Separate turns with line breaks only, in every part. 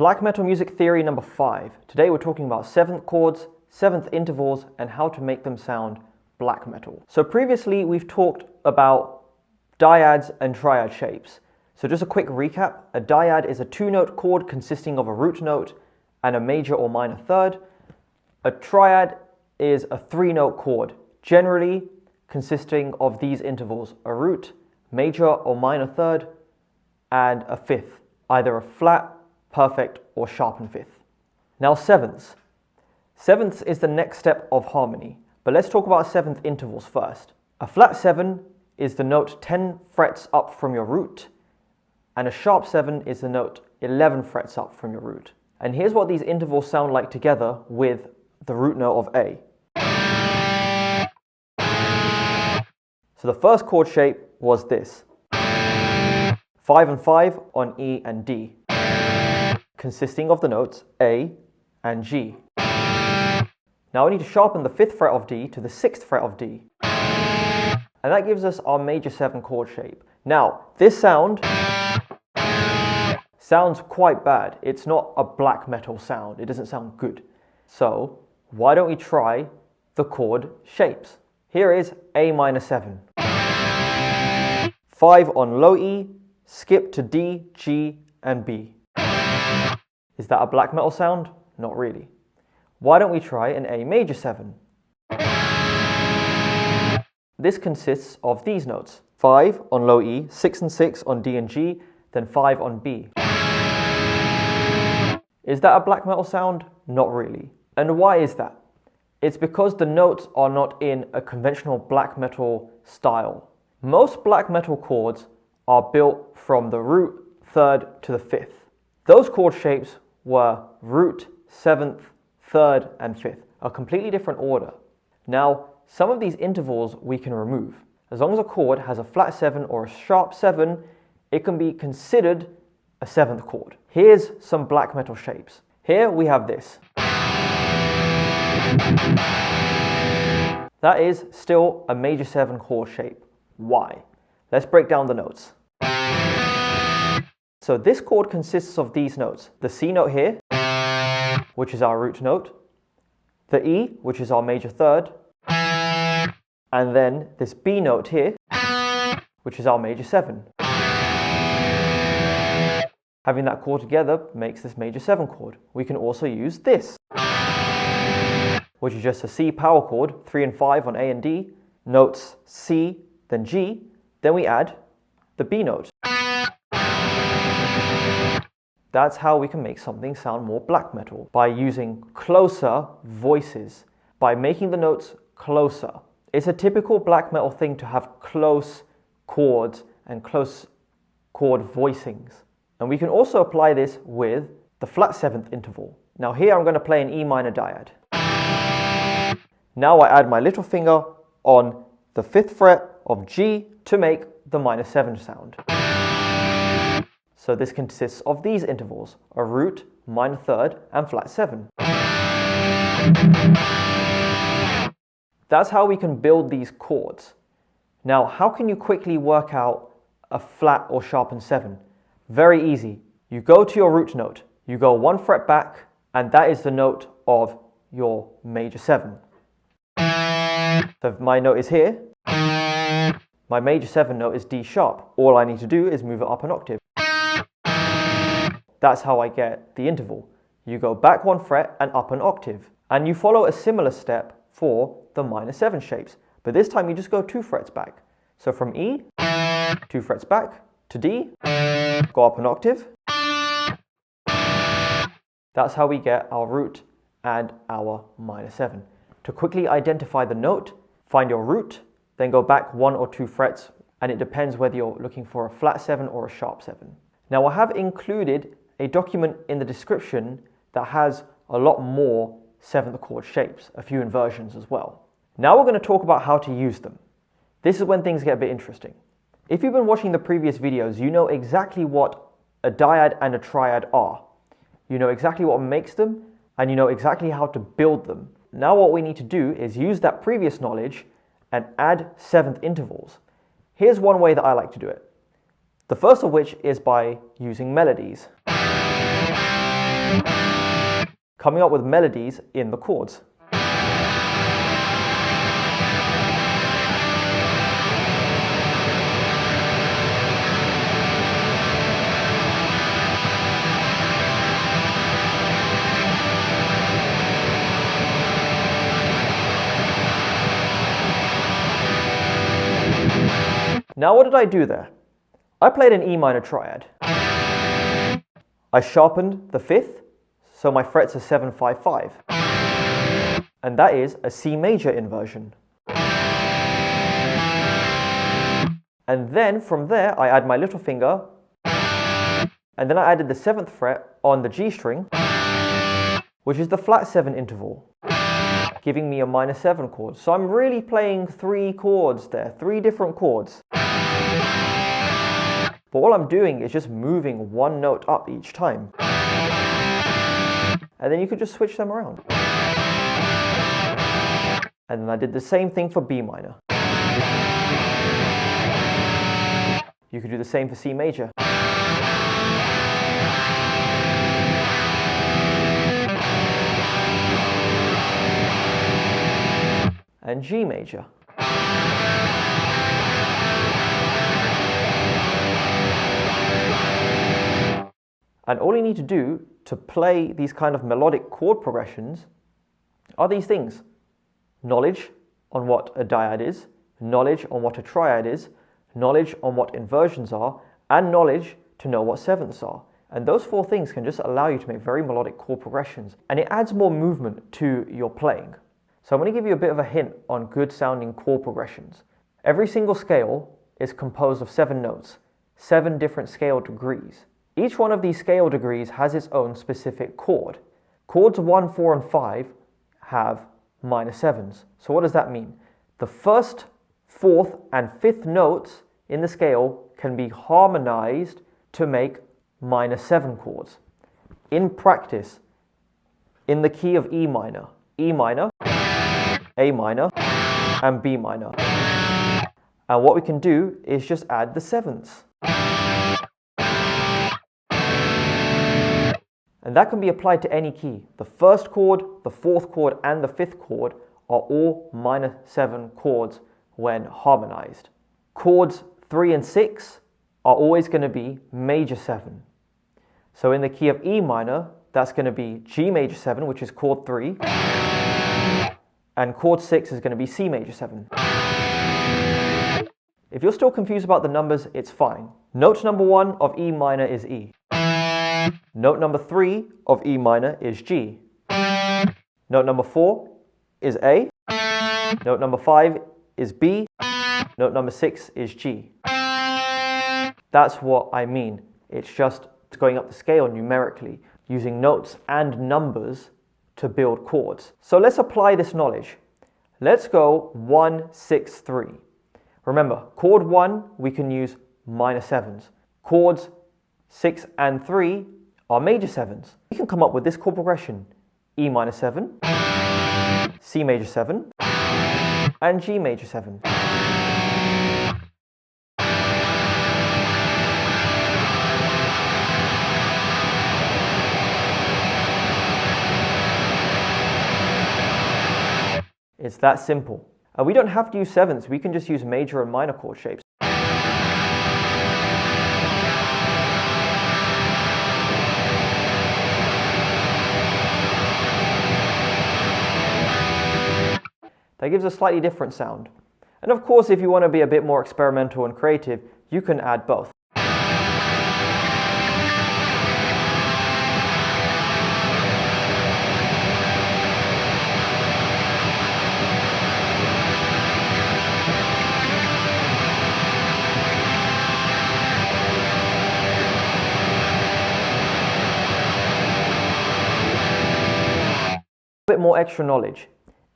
Black metal music theory number 5. Today we're talking about 7th chords, 7th intervals, and how to make them sound black metal. So previously we've talked about dyads and triad shapes. So just a quick recap, a dyad is a 2-note chord consisting of a root note and a major or minor third. A triad is a 3-note chord, generally consisting of these intervals: a root, major or minor third, and a fifth, either a flat, perfect, or sharpened fifth. Now sevenths. Sevenths is the next step of harmony, but let's talk about 7th intervals first. A flat 7 is the note 10 frets up from your root, and a sharp 7 is the note 11 frets up from your root. And here's what these intervals sound like together with the root note of A. So the first chord shape was this: 5 and 5 on E and D, consisting of the notes A and G. Now we need to sharpen the 5th fret of D to the 6th fret of D, and that gives us our major 7 chord shape. Now this sounds quite bad. It's not a black metal sound. It doesn't sound good. So why don't we try the chord shapes? Here is A minor 7. 5 on low E, skip to D, G, and B. Is that a black metal sound? Not really. Why don't we try an A major 7? This consists of these notes: 5 on low E, 6 and 6 on D and G, then 5 on B. Is that a black metal sound? Not really. And why is that? It's because the notes are not in a conventional black metal style. Most black metal chords are built from the root 3rd to the 5th. Those chord shapes were root, 7th, 3rd, and 5th, a completely different order. Now, some of these intervals we can remove. As long as a chord has a flat 7 or a sharp 7, it can be considered a 7th chord. Here's some black metal shapes. Here we have this. That is still a major 7 chord shape. Why? Let's break down the notes. So this chord consists of these notes: the C note here, which is our root note, the E, which is our major 3rd, and then this B note here, which is our major 7. Having that chord together makes this major 7 chord. We can also use this, which is just a C power chord, 3 and 5 on A and D, notes C, then G, then we add the B note. That's how we can make something sound more black metal, by using closer voices, by making the notes closer. It's a typical black metal thing to have close chords and close chord voicings. And we can also apply this with the flat 7th interval. Now here I'm going to play an E minor dyad. Now I add my little finger on the 5th fret of G to make the minor 7 sound. So this consists of these intervals: a root, minor 3rd, and flat 7. That's how we can build these chords. Now, how can you quickly work out a flat or sharpened 7? Very easy. You go to your root note, you go 1 fret back, and that is the note of your major 7. So if my note is here, my major 7 note is D sharp. All I need to do is move it up an octave. That's how I get the interval. You go back 1 fret and up an octave. And you follow a similar step for the minor 7 shapes, but this time you just go 2 frets back. So from E, 2 frets back, to D, go up an octave. That's how we get our root and our minor 7. To quickly identify the note, find your root, then go back 1 or 2 frets, and it depends whether you're looking for a flat 7 or a sharp 7. Now I have included a document in the description that has a lot more 7th chord shapes, a few inversions as well. Now we're going to talk about how to use them. This is when things get a bit interesting. If you've been watching the previous videos, you know exactly what a dyad and a triad are. You know exactly what makes them, and you know exactly how to build them. Now what we need to do is use that previous knowledge and add 7th intervals. Here's one way that I like to do it. The first of which is by using melodies. coming up with melodies in the chords. Now what did I do there? I played an E minor triad. I sharpened the 5th, so my frets are 7, 5, 5. And that is a C major inversion. And then from there I add my little finger, and then I added the 7th fret on the G string, which is the flat 7 interval, giving me a minor 7 chord. So I'm really playing 3 chords there, 3 different chords. But all I'm doing is just moving one note up each time. And then you could just switch them around. And then I did the same thing for B minor. You could do the same for C major. And G major. And all you need to do to play these kind of melodic chord progressions are these things. Knowledge on what a dyad is, knowledge on what a triad is, knowledge on what inversions are, and knowledge to know what sevenths are. And those 4 things can just allow you to make very melodic chord progressions, and it adds more movement to your playing. So I'm going to give you a bit of a hint on good sounding chord progressions. Every single scale is composed of 7 notes, 7 different scale degrees. Each one of these scale degrees has its own specific chord. Chords 1, 4, and 5 have minor 7s. So what does that mean? The 1st, 4th, and 5th notes in the scale can be harmonized to make minor 7 chords. In practice, in the key of E minor, A minor, and B minor. And what we can do is just add the 7ths. And that can be applied to any key. The 1st chord, the 4th chord, and the 5th chord are all minor 7 chords when harmonized. Chords 3 and 6 are always going to be major 7. So in the key of E minor, that's going to be G major 7, which is chord 3. And chord 6 is going to be C major 7. If you're still confused about the numbers, it's fine. Note number 1 of E minor is E. Note number 3 of E minor is G. Note number 4 is A. Note number 5 is B. Note number 6 is G. That's what I mean. It's just going up the scale numerically, using notes and numbers to build chords. So let's apply this knowledge. Let's go 1, 6, 3. Remember, chord 1, we can use minor 7s. Chords 6 and 3 are major 7s. We can come up with this chord progression: E minor 7, C major 7, and G major 7. It's that simple. And we don't have to use 7ths, we can just use major and minor chord shapes. That gives a slightly different sound. And of course, if you want to be a bit more experimental and creative, you can add both. A bit more extra knowledge.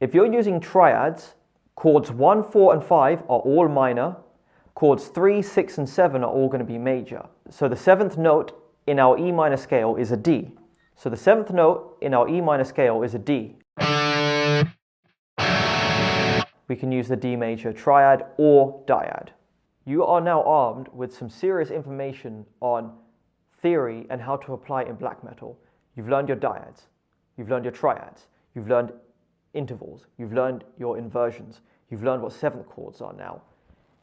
If you're using triads, chords 1, 4, and 5 are all minor. Chords 3, 6, and 7 are all going to be major. So the 7th note in our E minor scale is a D. So the 7th note in our E minor scale is a D. We can use the D major triad or dyad. You are now armed with some serious information on theory and how to apply it in black metal. You've learned your dyads, you've learned your triads, you've learned intervals, you've learned your inversions, you've learned what 7th chords are now.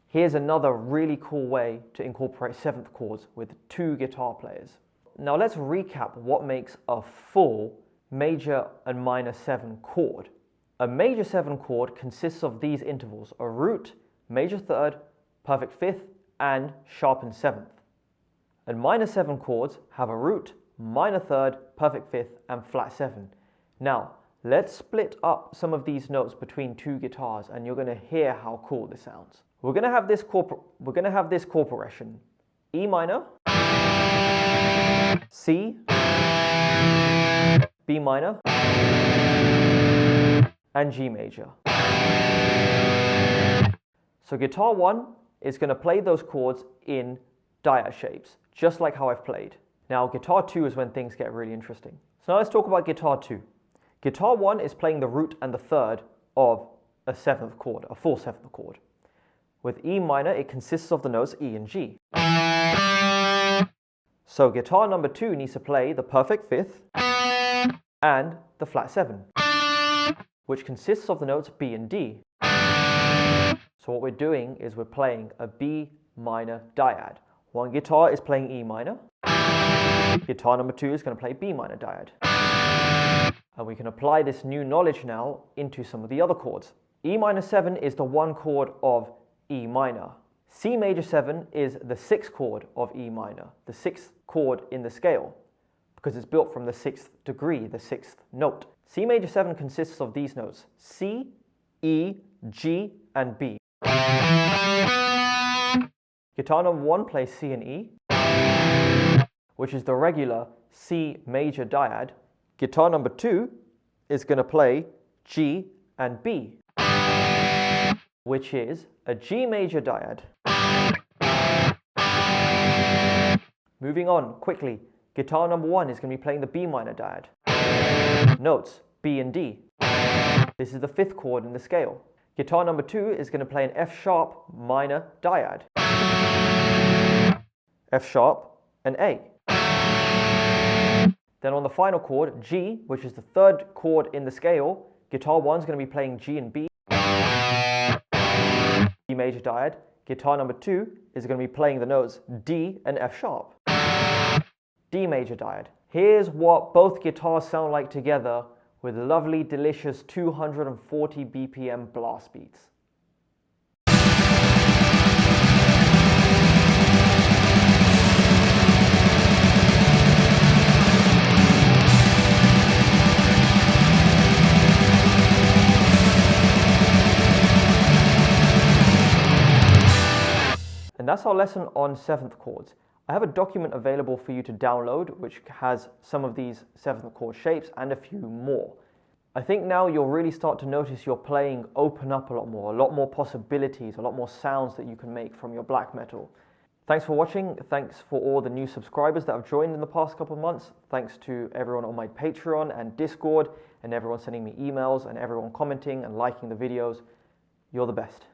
Here's another really cool way to incorporate 7th chords with 2 guitar players. Now let's recap what makes a full major and minor 7 chord. A major 7 chord consists of these intervals: a root, major 3rd, perfect 5th, and sharpened 7th. And minor 7 chords have a root, minor 3rd, perfect 5th, and flat 7. Now, let's split up some of these notes between 2 guitars and you're going to hear how cool this sounds. We're going to have this chord progression: E minor, C, B minor, and G major. So guitar 1 is going to play those chords in dyad shapes, just like how I've played. Now guitar 2 is when things get really interesting. So now let's talk about guitar 2. Guitar 1 is playing the root and the 3rd of a 7th chord, a full 7th chord. With E minor, it consists of the notes E and G. So guitar number 2 needs to play the perfect 5th and the flat 7, which consists of the notes B and D. So what we're doing is we're playing a B minor dyad. One guitar is playing E minor, guitar number 2 is going to play B minor dyad. And we can apply this new knowledge now into some of the other chords. E minor 7 is the 1 chord of E minor. C major 7 is the 6th chord of E minor, the 6th chord in the scale, because it's built from the 6th degree, the 6th note. C major 7 consists of these notes: C, E, G, and B. Guitar number 1 plays C and E, which is the regular C major dyad. Guitar number 2 is going to play G and B, which is a G major dyad. Moving on quickly, guitar number 1 is going to be playing the B minor dyad. Notes B and D. This is the 5th chord in the scale. Guitar number 2 is going to play an F sharp minor dyad. F sharp and A. Then on the final chord, G, which is the 3rd chord in the scale, guitar 1 is going to be playing G and B. G major dyad. Guitar number 2 is going to be playing the notes D and F sharp. D major dyad. Here's what both guitars sound like together with lovely, delicious 240 BPM blast beats. And that's our lesson on 7th chords. I have a document available for you to download which has some of these 7th chord shapes and a few more. I think now you'll really start to notice your playing open up a lot more possibilities, a lot more sounds that you can make from your black metal. Thanks for watching. Thanks for all the new subscribers that have joined in the past couple of months. Thanks to everyone on my Patreon and Discord, and everyone sending me emails, and everyone commenting and liking the videos. You're the best.